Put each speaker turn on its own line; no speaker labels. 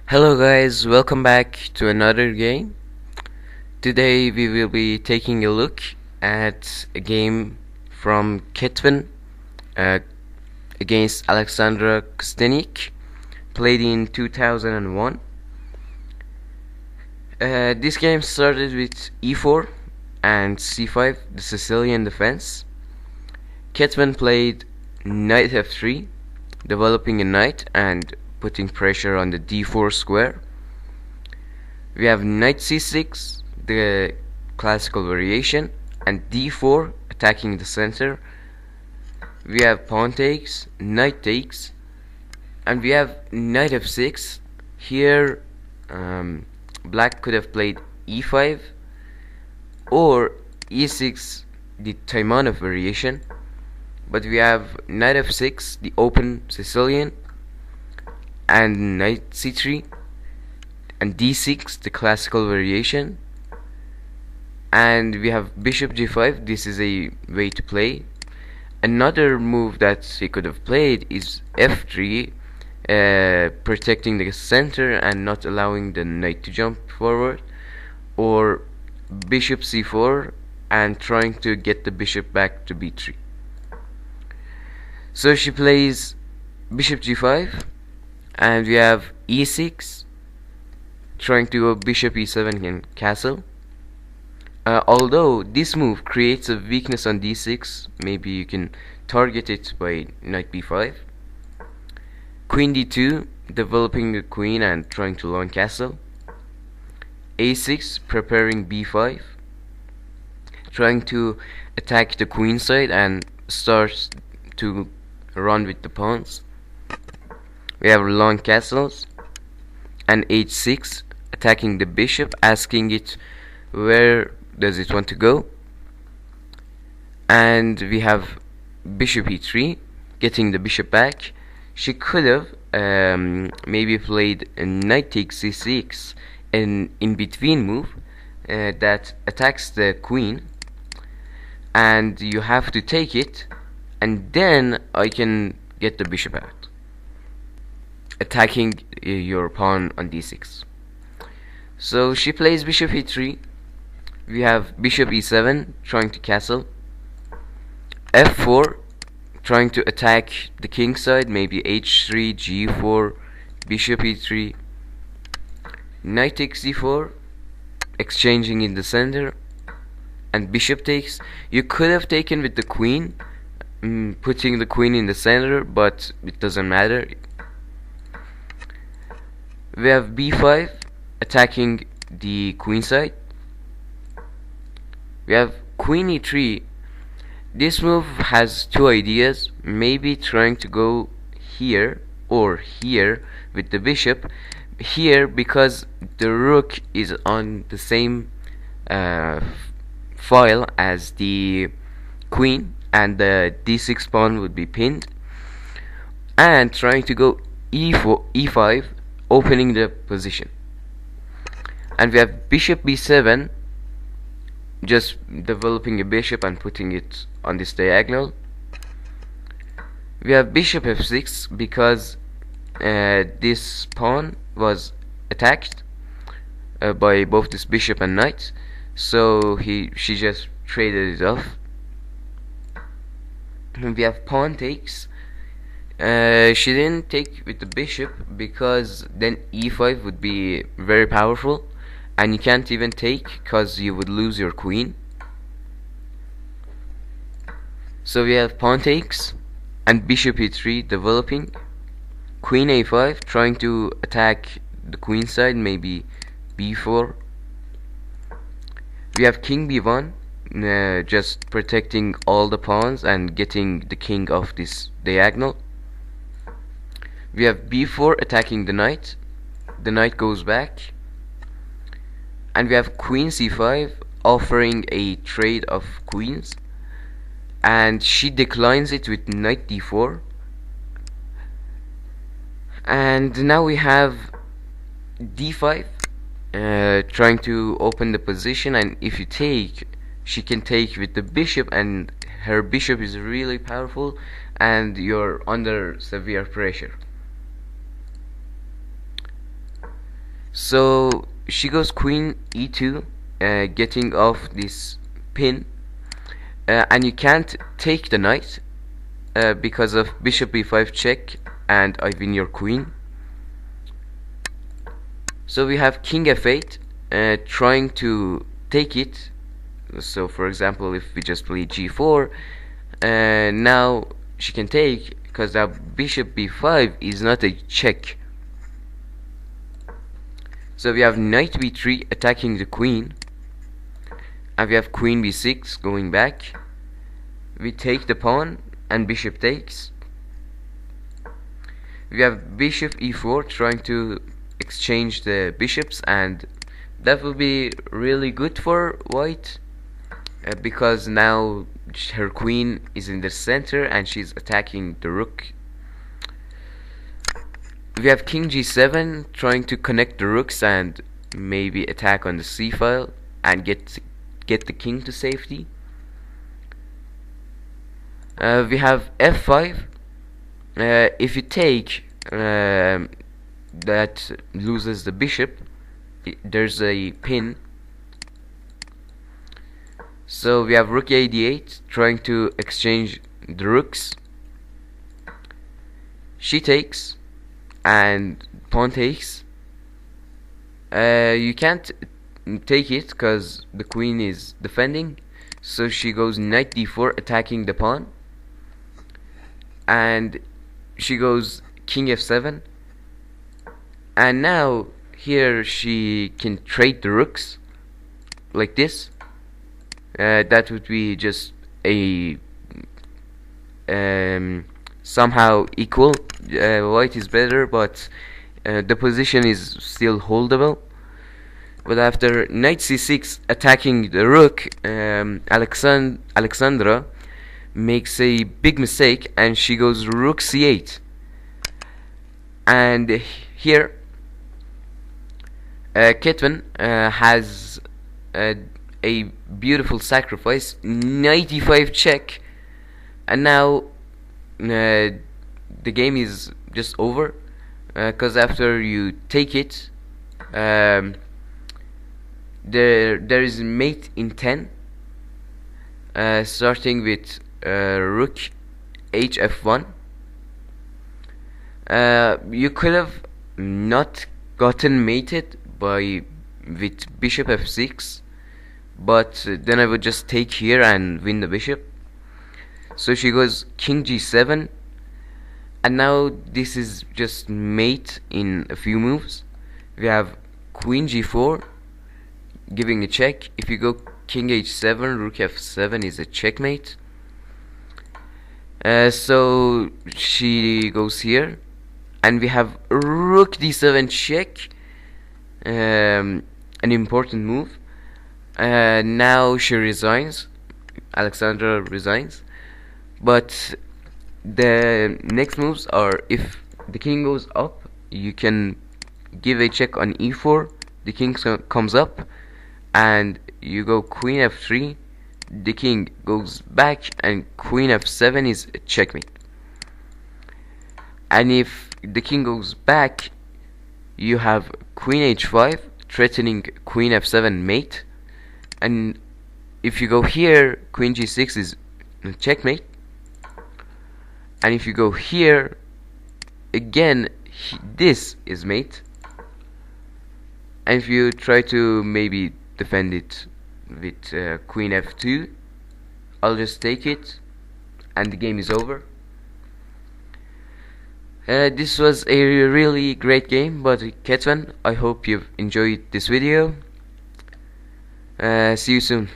Hello guys, welcome back to another game. Today we will be taking a look at a game from Ketven uh, against Alexandra Kostenik, played in 2001. This game started with e4 and c5, the Sicilian defense. Ketven played knight f3, developing a knight and putting pressure on the d4 square. We have knight c6, the classical variation, and d4 attacking the center. We have pawn takes, knight takes, and we have knight f6. Here black could have played e5 or e6, the Taimanov variation, but we have knight f6, the open Sicilian, and knight c3 and d6, the classical variation, and we have bishop g5. This is a way to play. Another move that he could have played is f3, protecting the center and not allowing the knight to jump forward, or bishop c4 and trying to get the bishop back to b3. So she plays bishop g5, and we have e6, trying to go bishop e7 and castle. Although this move creates a weakness on d6, maybe you can target it by knight b5. Queen d2, developing the queen and trying to long castle. a6, preparing b5, trying to attack the queen side and starts to run with the pawns. We have long castles, and h6, attacking the bishop, asking it where does it want to go. And we have bishop e3, getting the bishop back. She could have maybe played a knight takes c6, an in-between move that attacks the queen, and you have to take it, and then I can get the bishop out, attacking your pawn on d6. So she plays bishop e3. We have bishop e7, trying to castle. f4, trying to attack the king side, maybe h3, g4, bishop e3. Knight takes c4, exchanging in the center, and bishop takes. You could have taken with the queen, putting the queen in the center, but it doesn't matter. We have b5, attacking the queen side. We have queen e3. This move has two ideas, maybe trying to go here or here with the bishop. Here, because the rook is on the same file as the queen, and the d6 pawn would be pinned, and trying to go e4, e5, opening the position. And we have bishop b7, just developing a bishop and putting it on this diagonal. We have bishop f6 because this pawn was attacked by both this bishop and knight, so she just traded it off. And we have pawn takes. She didn't take with the bishop because then e5 would be very powerful, and you can't even take because you would lose your queen. So we have pawn takes and bishop e3 developing. Queen a5, trying to attack the queen side, maybe b4. We have king b1, just protecting all the pawns and getting the king off this diagonal. We have b4, attacking the knight. The knight goes back. And we have queen c5, offering a trade of queens, and she declines it with knight d4. And now we have d5, trying to open the position, and if you take, she can take with the bishop, and her bishop is really powerful, and you're under severe pressure. So she goes queen e2, getting off this pin, and you can't take the knight because of bishop b5 check, and I win your queen. So we have king f8, trying to take it. So for example, if we just play g4, now she can take, because that bishop b5 is not a check. So we have knight b3 attacking the queen, and we have queen b6 going back. We take the pawn and bishop takes. We have bishop e4 trying to exchange the bishops, and that will be really good for white, because now her queen is in the center and she's attacking the rook. We have king g7 trying to connect the rooks and maybe attack on the c file and get the king to safety. We have f5. If you take, that loses the bishop. There's a pin. So we have rook a8 trying to exchange the rooks. She takes and pawn takes. You can't take it because the queen is defending, so she goes knight d4 attacking the pawn, and she goes king f7, and now here she can trade the rooks like this. That would be just a somehow equal. White is better, but the position is still holdable. But after knight c6 attacking the rook, Alexandra makes a big mistake and she goes rook c8. And here Ketven has a beautiful sacrifice, knight e5 check, and now the game is just over, because after you take it, there is mate in 10, starting with rook hf1. You could have not gotten mated with bishop f6, but then I would just take here and win the bishop. So she goes king g7, and now this is just mate in a few moves. We have queen g4 giving a check. If you go king h7, rook f7 is a checkmate. So she goes here, and we have rook d7 check, an important move. Now she resigns, Alexandra resigns, but the next moves are, if the king goes up, you can give a check on e4, the king comes up, and you go queen f3, the king goes back, and queen f7 is a checkmate. And if the king goes back, you have queen h5 threatening queen f7 mate, and if you go here, queen g6 is checkmate, and if you go here again, this is mate, and if you try to maybe defend it with queen f2, I'll just take it and the game is over. This was a really great game, but Ketven, I hope you've enjoyed this video. See you soon.